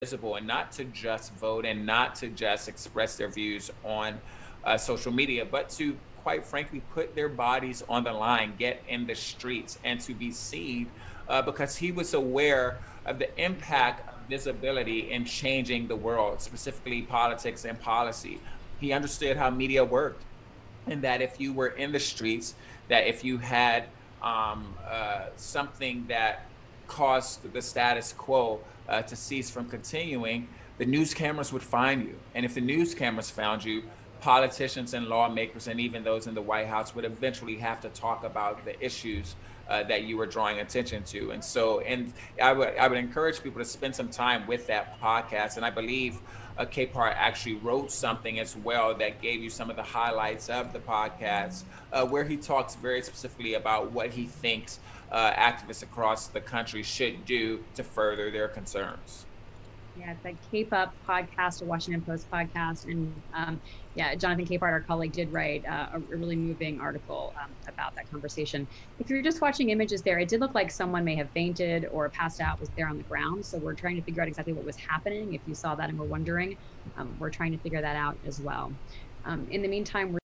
visible and not to just vote and not to just express their views on social media, but to quite frankly put their bodies on the line, get in the streets, and to be seen because he was aware of the impact of visibility in changing the world, specifically politics and policy. He understood how media worked, and that if you were in the streets, that if you had something that caused the status quo to cease from continuing, the news cameras would find you. And if the news cameras found you, politicians and lawmakers and even those in the White House would eventually have to talk about the issues that you were drawing attention to. And so, and I would encourage people to spend some time with that podcast. And I believe Capehart actually wrote something as well that gave you some of the highlights of the podcast, where he talks very specifically about what he thinks activists across the country should do to further their concerns. Yeah, it's a Cape Up podcast, a Washington Post podcast. And yeah, Jonathan Capehart, our colleague, did write a really moving article about that conversation. If you're just watching images there, it did look like someone may have fainted or passed out, was there on the ground. So we're trying to figure out exactly what was happening. If you saw that and were wondering, we're trying to figure that out as well. In the meantime, we're